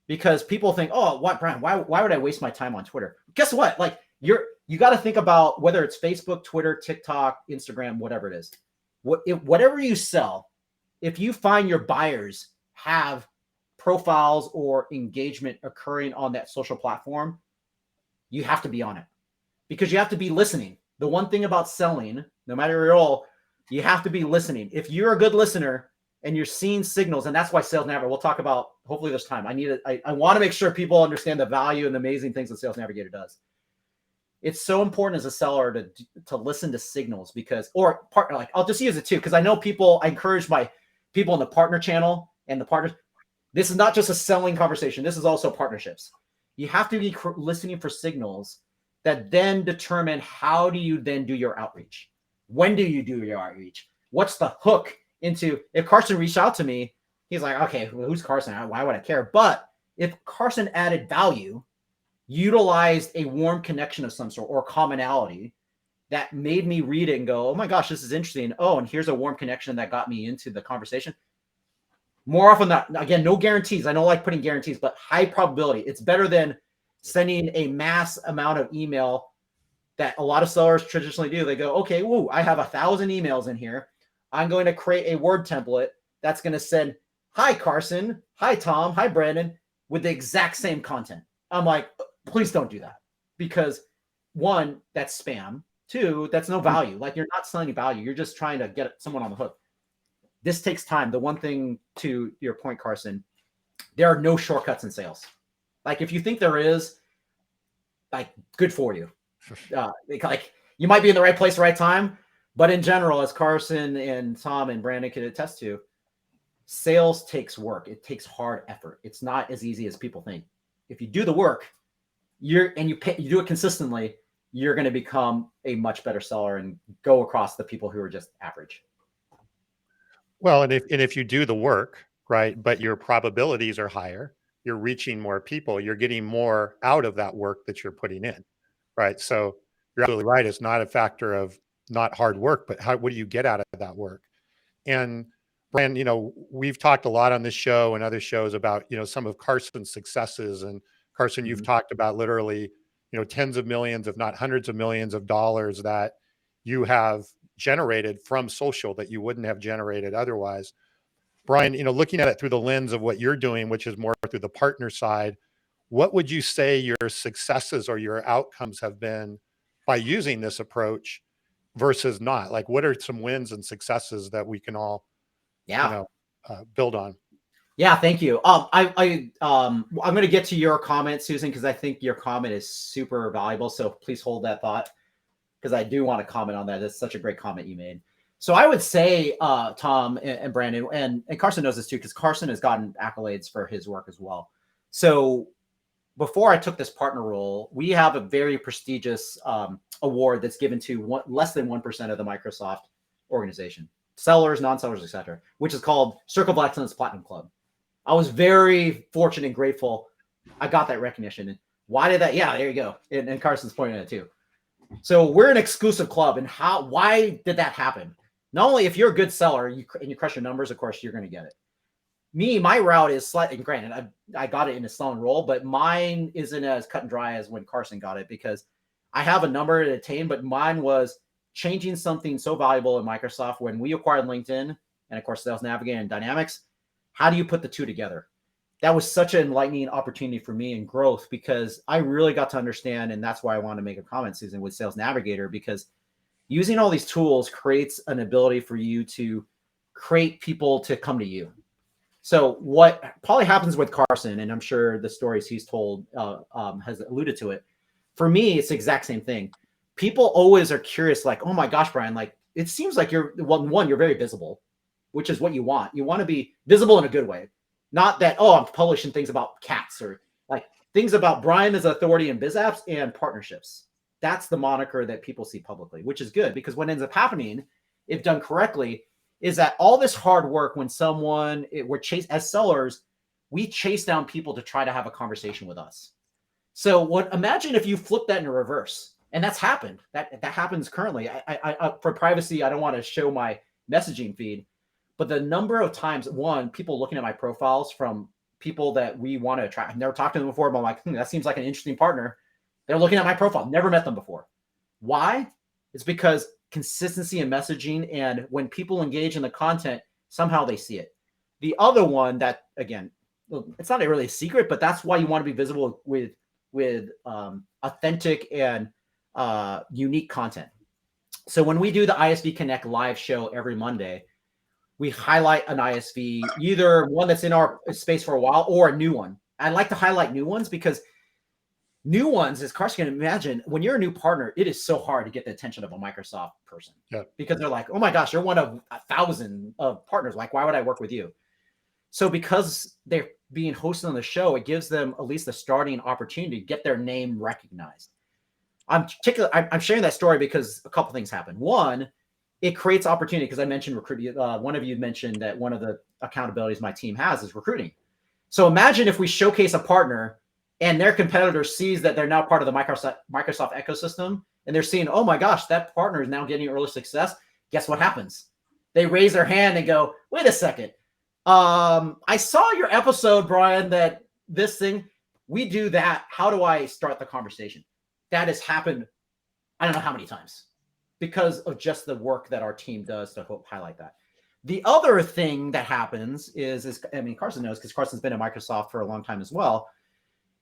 Because people think, oh, what, Brian? Why would I waste my time on Twitter? Guess what? Like you got to think about whether it's Facebook, Twitter, TikTok, Instagram, whatever it is. Whatever you sell, if you find your buyers have profiles or engagement occurring on that social platform, you have to be on it because you have to be listening. The one thing about selling, no matter your role, you have to be listening. If you're a good listener, and you're seeing signals, and that's why Sales Navigator, we'll talk about, hopefully there's time. I want to make sure people understand the value and the amazing things that Sales Navigator does. It's so important as a seller to listen to signals or partner, like I'll just use it too, because I know I encourage my people in the partner channel and the partners. This is not just a selling conversation. This is also partnerships. You have to be listening for signals that then determine how do you then do your outreach? When do you do your outreach? What's the hook? If Carson reached out to me, he's like, okay, well, who's Carson? Why would I care? But if Carson added value, utilized a warm connection of some sort or commonality that made me read it and go, oh my gosh, this is interesting. Oh, and here's a warm connection that got me into the conversation. More often than not, again, no guarantees. I don't like putting guarantees, but high probability. It's better than sending a mass amount of email that a lot of sellers traditionally do. They go, okay, woo, I have 1,000 emails in here. I'm going to create a Word template that's going to send, hi, Carson, hi, Tom, hi, Brandon, with the exact same content. I'm like, please don't do that because 1, that's spam. 2, that's no value. Like you're not selling value. You're just trying to get someone on the hook. This takes time. The one thing to your point, Carson, there are no shortcuts in sales. Like if you think there is, like good for you. Like you might be in the right place, right time. But in general, as Carson and Tom and Brandon can attest to, sales takes work. It takes hard effort. It's not as easy as people think. If you do the work, you do it consistently, you're going to become a much better seller and go across the people who are just average. Well, and if you do the work, right, but your probabilities are higher, you're reaching more people, you're getting more out of that work that you're putting in, right? So you're absolutely right. It's not a factor of not hard work, but what do you get out of that work? And Brian, we've talked a lot on this show and other shows about, some of Carson's successes. And Carson, you've talked about literally, tens of millions, if not hundreds of millions of dollars that you have, generated from social that you wouldn't have generated otherwise. Brian, looking at it through the lens of what you're doing, which is more through the partner side, what would you say your successes or your outcomes have been by using this approach versus not? Like, what are some wins and successes that we can all, build on? Yeah, thank you. I'm going to get to your comment, Susan, because I think your comment is super valuable. So please hold that thought, because I do want to comment on that. It's such a great comment you made. So I would say, Tom and Brandon, and Carson knows this too, because Carson has gotten accolades for his work as well. So before I took this partner role, we have a very prestigious award that's given to less than 1% of the Microsoft organization, sellers, non-sellers, etc., which is called Circle of Excellence Platinum Club. I was very fortunate and grateful I got that recognition. And why did that? Yeah, there you go. And Carson's pointing at it too. So we're an exclusive club. And why did that happen? Not only if you're a good seller and you crush your numbers, of course, you're going to get it. My route is slightly, and granted, I got it in a selling role, but mine isn't as cut and dry as when Carson got it, because I have a number to attain, but mine was changing something so valuable in Microsoft when we acquired LinkedIn and, of course, Sales Navigator and Dynamics. How do you put the two together? That was such an enlightening opportunity for me in growth, because I really got to understand, and that's why I wanted to make a comment, Susan, with Sales Navigator, because using all these tools creates an ability for you to create people to come to you. So what probably happens with Carson, and I'm sure the stories he's told has alluded to it. For me, it's the exact same thing. People always are curious, like, oh my gosh, Brian, like, it seems like you're very visible, which is what you want. You want to be visible in a good way. Not that, I'm publishing things about cats, or like things about Brian as authority in biz apps and partnerships. That's the moniker that people see publicly, which is good, because what ends up happening, if done correctly, is that all this hard work, when as sellers, we chase down people to try to have a conversation with us. So imagine if you flip that in reverse, and that's happened. That happens currently. I for privacy, I don't want to show my messaging feed, but the number of times, people looking at my profiles from people that we want to attract. I've never talked to them before, but I'm like, that seems like an interesting partner. They're looking at my profile. Never met them before. Why? It's because consistency in messaging, and when people engage in the content, somehow they see it. The other one that, again, it's not really a secret, but that's why you want to be visible with authentic and unique content. So when we do the ISV Connect live show every Monday, we highlight an ISV, either one that's in our space for a while or a new one. I like to highlight new ones, because new ones, as Carson can imagine, when you're a new partner, it is so hard to get the attention of a Microsoft person. Yeah. Because they're like, oh my gosh, you're one of 1,000 of partners. Like, why would I work with you? So because they're being hosted on the show, it gives them at least a starting opportunity to get their name recognized. I'm sharing that story because a couple things happen. One, it creates opportunity, because I mentioned recruiting. One of you mentioned that one of the accountabilities my team has is recruiting. So imagine if we showcase a partner and their competitor sees that they're now part of the Microsoft ecosystem, and they're seeing, oh my gosh, that partner is now getting early success. Guess what happens? They raise their hand and go, wait a second. I saw your episode, Brian, that this thing, we do that. How do I start the conversation? That has happened, I don't know how many times, because of just the work that our team does to highlight that. The other thing that happens is Carson knows, because Carson's been at Microsoft for a long time as well.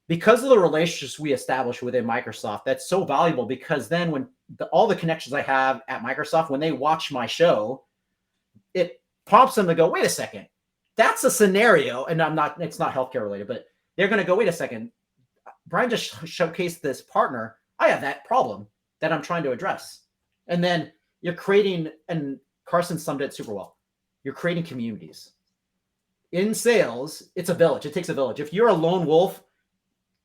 Because of the relationships we establish within Microsoft, that's so valuable, because then when all the connections I have at Microsoft, when they watch my show, it prompts them to go, wait a second, that's a scenario. And it's not healthcare related, but they're going to go, wait a second, Brian just showcased this partner. I have that problem that I'm trying to address. And then you're creating, and Carson summed it super well, you're creating communities. In sales, it's a village. It takes a village. If you're a lone wolf,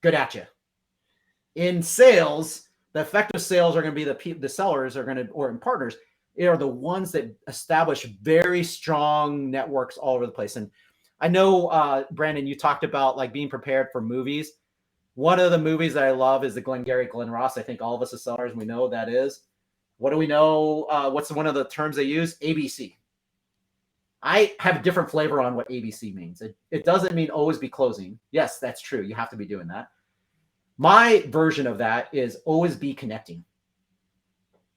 good at you. In sales, the effective sales are going to be the sellers are going to, or in partners, are the ones that establish very strong networks all over the place. And I know, Brandon, you talked about like being prepared for movies. One of the movies that I love is the Glengarry Glen Ross. I think all of us as sellers, we know what that is. What do we know? What's one of the terms they use? ABC. I have a different flavor on what ABC means. It doesn't mean always be closing. Yes, that's true. You have to be doing that. My version of that is always be connecting.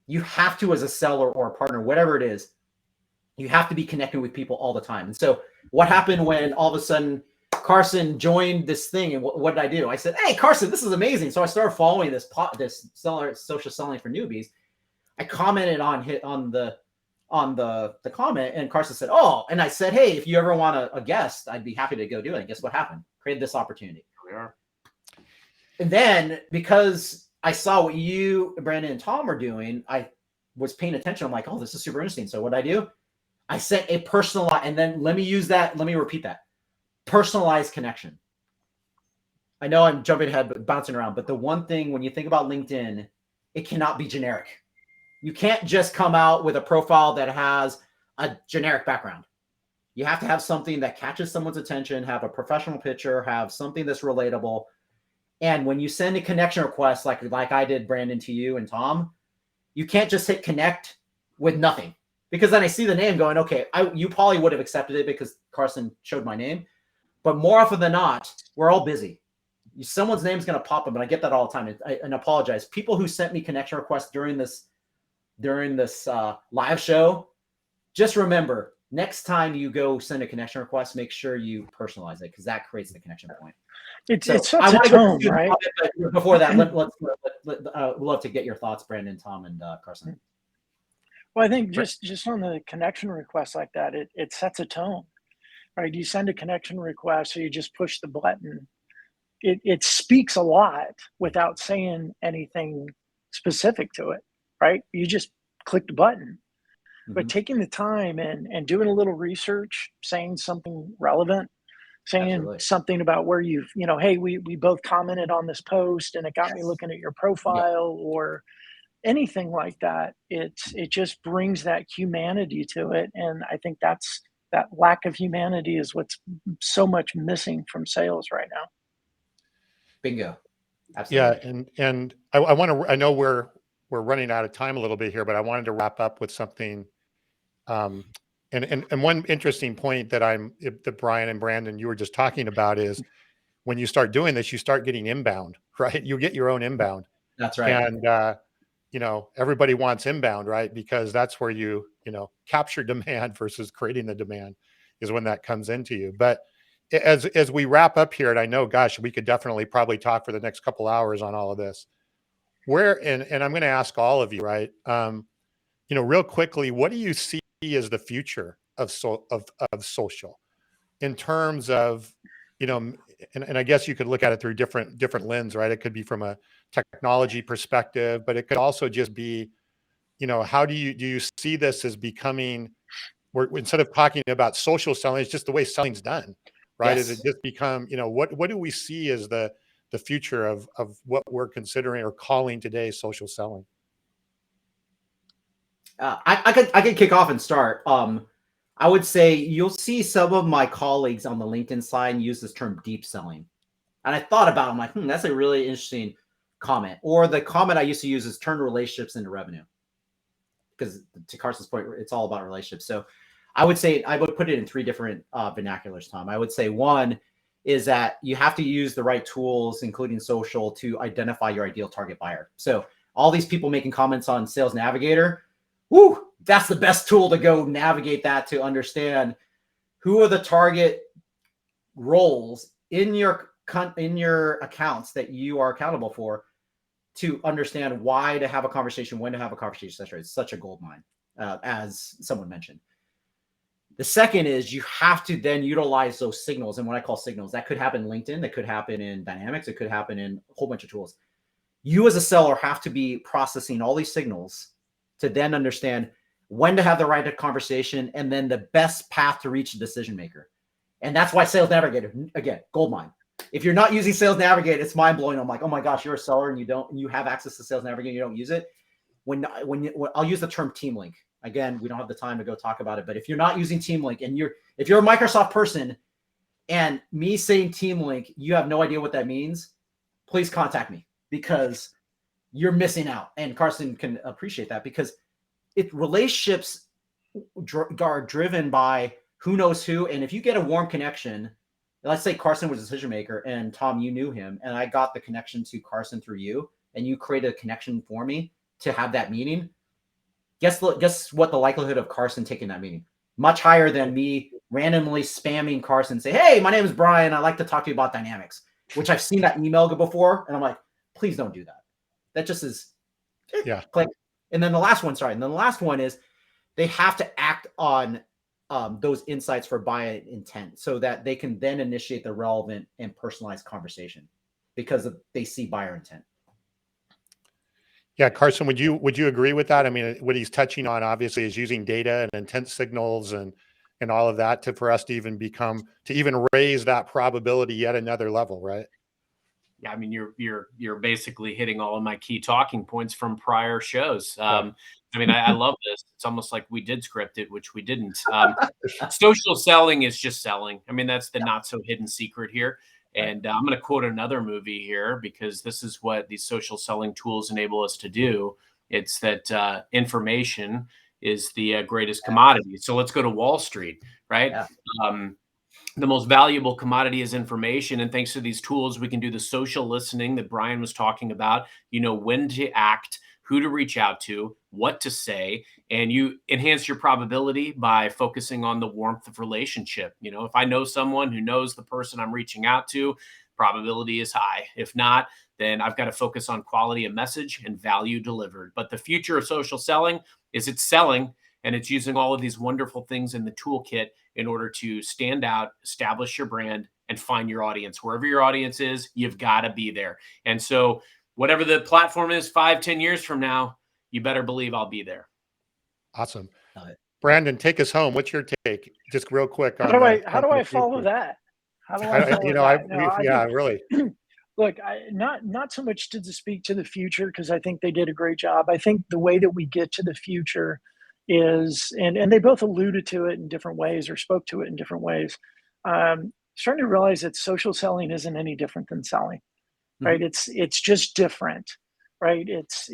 you have to, as a seller or a partner, whatever it is, you have to be connecting with people all the time. And so what happened when all of a sudden Carson joined this thing, and what did I do? I said, hey, Carson, this is amazing. So I started following this seller social selling for newbies. I commented on the comment, and Carson said, oh, and I said, hey, if you ever want a guest, I'd be happy to go do it. And guess what happened? Created this opportunity. Here we are. And then because I saw what you, Brandon, and Tom are doing, I was paying attention. I'm like, oh, this is super interesting. So what did I do? I sent a personalized, and then let me repeat that. Personalized connection. I know I'm jumping ahead, but bouncing around. But the one thing, when you think about LinkedIn, it cannot be generic. You can't just come out with a profile that has a generic background. You have to have something that catches someone's attention, have a professional picture, have something that's relatable. And when you send a connection request, like I did, Brandon, to you and Tom, you can't just hit connect with nothing. Because then I see the name going, okay, you probably would have accepted it because Carson showed my name. But more often than not, we're all busy. Someone's name's going to pop up, and I get that all the time. And I apologize. People who sent me connection requests during this live show, just remember, next time you go send a connection request, make sure you personalize it, because that creates the connection point. It's such a tone, right? Before that, we'd love to get your thoughts, Brandon, Tom, and Carson. Well, I think just on the connection request like that, it sets a tone, right? You send a connection request, or you just push the button. It speaks a lot without saying anything specific to it, right? You just click the button. Mm-hmm. But taking the time and doing a little research, saying something relevant, saying Absolutely. Something about where hey, we both commented on this post and it got me looking at your profile, or anything like that. It just brings that humanity to it. And I think that lack of humanity is what's so much missing from sales right now. Bingo. Absolutely. Yeah. And I know we're running out of time a little bit here, but I wanted to wrap up with something. And one interesting point that Brian and Brandon, you were just talking about, is when you start doing this, you start getting inbound, right? You get your own inbound. That's right. And, everybody wants inbound, right? Because that's where you capture demand versus creating the demand is when that comes into you. But as we wrap up here, and I know, gosh, we could definitely probably talk for the next couple hours on all of this. And I'm going to ask all of you, right? Real quickly, what do you see as the future of social in terms of, and I guess you could look at it through different lens, right? It could be from a technology perspective, but it could also just be, how do you see this as becoming, where instead of talking about social selling, it's just the way selling's done, right? Yes. Is it just become, what do we see as the future of what we're considering or calling today social selling? I could kick off and start. I would say you'll see some of my colleagues on the LinkedIn side use this term deep selling. And I thought about it, I'm like, that's a really interesting comment. Or the comment I used to use is turn relationships into revenue. Because to Carson's point, it's all about relationships. So I would say, I would put it in three different vernaculars, Tom. I would say one is that you have to use the right tools, including social, to identify your ideal target buyer. So all these people making comments on Sales Navigator, that's the best tool to go navigate that, to understand who are the target roles in your accounts that you are accountable for, to understand why to have a conversation, when to have a conversation, etc. It's such a gold mine, as someone mentioned. The second is you have to then utilize those signals. And what I call signals, that could happen in LinkedIn, that could happen in Dynamics, it could happen in a whole bunch of tools. You as a seller have to be processing all these signals to then understand when to have the right conversation, and then the best path to reach a decision maker. And that's why Sales Navigator, again, gold mine. If you're not using Sales Navigator, it's mind blowing. I'm like, oh my gosh, you're a seller and you have access to Sales Navigator, you don't use it. When I'll use the term Team Link. Again, we don't have the time to go talk about it, but if you're not using Team Link, and if you're a Microsoft person and me saying Team Link, you have no idea what that means, please contact me, because you're missing out. And Carson can appreciate that, because relationships are driven by who knows who. And if you get a warm connection, let's say Carson was a decision maker and Tom, you knew him, and I got the connection to Carson through you, and you created a connection for me to have that meeting, guess what the likelihood of Carson taking that meeting? Much higher than me randomly spamming Carson, say, hey, my name is Brian. I'd like to talk to you about dynamics, which I've seen that email go before. And I'm like, please don't do that. That just is click. And then the last one is they have to act on those insights for buyer intent so that they can then initiate the relevant and personalized conversation because they see buyer intent. Yeah, Carson, would you agree with that? I mean, what he's touching on obviously is using data and intent signals and all of that for us to even raise that probability yet another level, right? Yeah, I mean, you're basically hitting all of my key talking points from prior shows. I mean, I love this. It's almost like we did script it, which we didn't. Social selling is just selling. I mean, that's the not so hidden secret here. And I'm going to quote another movie here because this is what these social selling tools enable us to do. It's that information is the greatest commodity. So let's go to Wall Street, right? Yeah. The most valuable commodity is information. And thanks to these tools, we can do the social listening that Brian was talking about. You know when to act, who to reach out to, what to say, and you enhance your probability by focusing on the warmth of relationship. You know, if I know someone who knows the person I'm reaching out to, probability is high. If not, then I've got to focus on quality of message and value delivered. But the future of social selling is it's selling, and it's using all of these wonderful things in the toolkit in order to stand out, establish your brand, and find your audience. Wherever your audience is, you've got to be there. And so whatever the platform is 5-10 years from now, you better believe I'll be there. Awesome. Brandon, take us home. What's your take? Just real quick. How do I follow that? How do I follow that? Really. Look, not so much to speak to the future, because I think they did a great job. I think the way that we get to the future is, and they both alluded to it in different ways or spoke to it in different ways. Starting to realize that social selling isn't any different than selling, right? It's just different, right? It's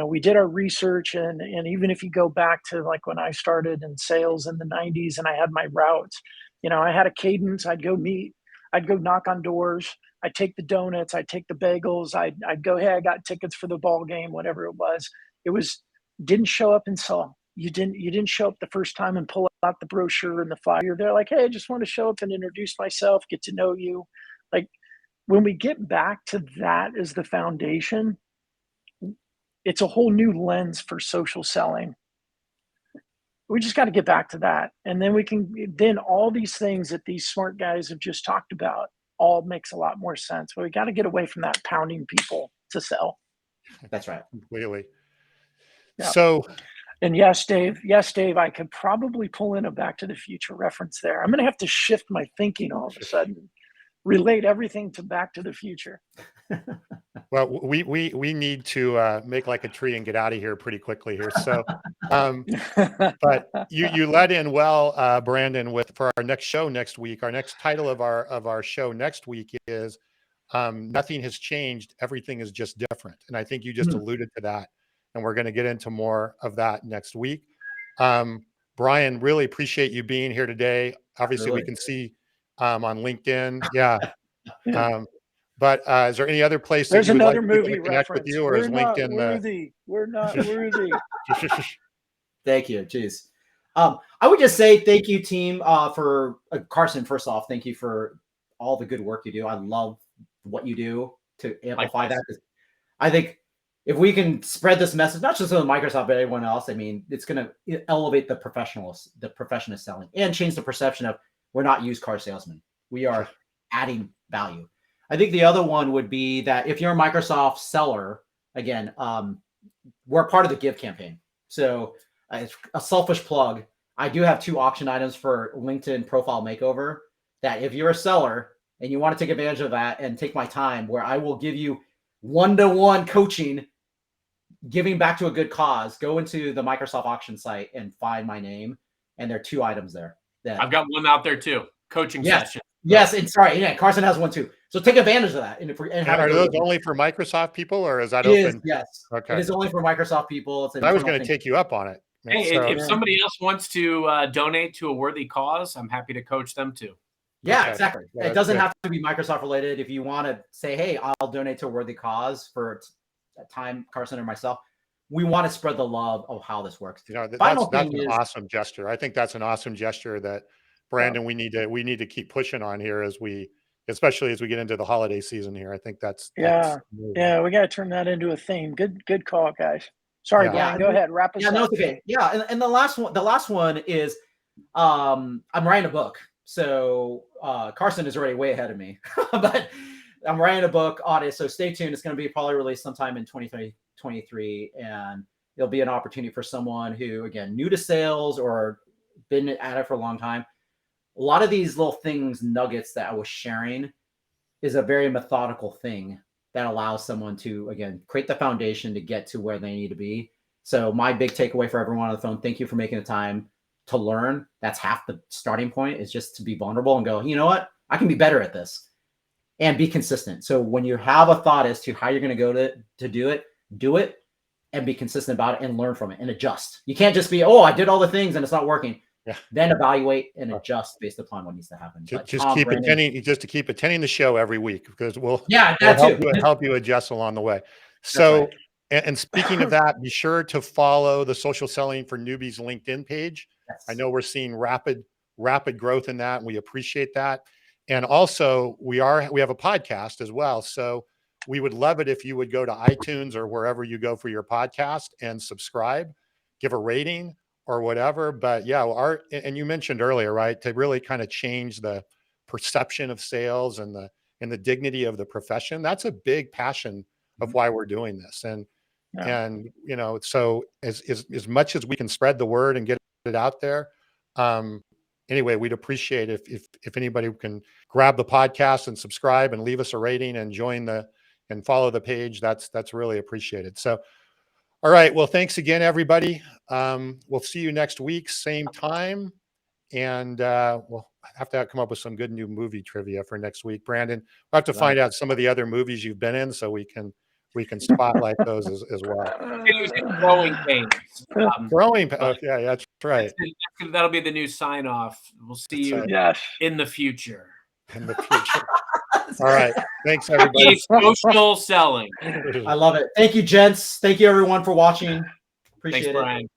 we did our research, and even if you go back to like when I started in sales in the 90s and I had my routes, I had a cadence. I'd go knock on doors. I'd take the donuts. I'd take the bagels. I'd go, hey, I got tickets for the ball game, whatever it was. Didn't show up and sell. You didn't show up the first time and pull out the brochure and the flyer. You're there like, hey, I just want to show up and introduce myself, get to know you. Like, when we get back to that as the foundation, it's a whole new lens for social selling. We just got to get back to that. And then all these things that these smart guys have just talked about all makes a lot more sense. But we got to get away from that pounding people to sell. That's right. Completely. Yeah. So, and yes, Dave, I could probably pull in a Back to the Future reference there. I'm going to have to shift my thinking all of a sudden, relate everything to Back to the Future. Well, we need to make like a tree and get out of here pretty quickly here. So, but you led in well, Brandon, for our next show next week. Our next title of our show next week is Nothing Has Changed, Everything Is Just Different. And I think you just alluded to that, and we're going to get into more of that next week. Brian, really appreciate you being here today. Obviously, we can see on LinkedIn. Yeah. But is there any other place There's that you would another like people movie to connect reference. with you, or We're is not LinkedIn worthy. We're not worthy. Thank you. Jeez. I would just say thank you, team, for Carson. First off, thank you for all the good work you do. I love what you do to amplify that. I think if we can spread this message, not just on Microsoft, but everyone else, I mean, it's going to elevate the profession of selling and change the perception of we're not used car salesmen. We are adding value. I think the other one would be that if you're a Microsoft seller, again, we're part of the Give campaign. So it's a selfish plug. I do have 2 auction items for LinkedIn profile makeover that if you're a seller and you want to take advantage of that and take my time, where I will give you one-to-one coaching, giving back to a good cause, go into the Microsoft auction site and find my name. And there are 2 items there. I've got one out there too. Coaching session. Yes, and sorry, yeah, Carson has one too. So take advantage of that. And are those only for Microsoft people, or is that open? Yes. Okay. It is only for Microsoft people. I was going to take you up on it. Hey, if somebody else wants to donate to a worthy cause, I'm happy to coach them too. Yeah, okay. exactly. Well, it doesn't have to be Microsoft related. If you want to say, hey, I'll donate to a worthy cause for a time, Carson or myself, we want to spread the love of how this works. You know, Final that's thing an is, awesome gesture. I think that's an awesome gesture that Brandon, we need to keep pushing on here especially as we get into the holiday season here. I think that's Yeah. amazing. Yeah. We got to turn that into a theme. Good call, guys. Sorry, Yeah. Brian, go ahead. Wrap us yeah, no, up. it's okay. Yeah. And the last one is, I'm writing a book. So Carson is already way ahead of me, but I'm writing a book on it. So stay tuned. It's going to be probably released sometime in 2023, and it'll be an opportunity for someone who, again, new to sales or been at it for a long time. A lot of these little things, nuggets that I was sharing is a very methodical thing that allows someone to, again, create the foundation to get to where they need to be. So my big takeaway for everyone on the phone, thank you for making the time to learn. That's half the starting point, is just to be vulnerable and go, you know what? I can be better at this, and be consistent. So when you have a thought as to how you're going to go to do it and be consistent about it and learn from it and adjust. You can't just be, oh, I did all the things and it's not working. Yeah. Then evaluate and adjust based upon what needs to happen. Just keep attending the show every week, because we'll help you adjust along the way. So, right. And speaking of that, be sure to follow the Social Selling for Newbies LinkedIn page. Yes. I know we're seeing rapid growth in that, and we appreciate that. And also we have a podcast as well. So we would love it if you would go to iTunes or wherever you go for your podcast and subscribe, give a rating or whatever. But yeah, and you mentioned earlier, right, to really kind of change the perception of sales and the dignity of the profession. That's a big passion of why we're doing this. And you know, so as much as we can spread the word and get it out there, anyway, we'd appreciate if anybody can grab the podcast and subscribe and leave us a rating and and follow the page. That's really appreciated. So, all right. Well, thanks again, everybody. We'll see you next week, same time. And we'll have to come up with some good new movie trivia for next week. Brandon, we'll have to find out some of the other movies you've been in so we can spotlight those as well. Growing Pains. Yeah, that's right. That'll be the new sign off. We'll see you in the future. In the future. All right. Thanks, everybody. Social selling. I love it. Thank you, gents. Thank you, everyone, for watching. Appreciate it. Thanks, Brian.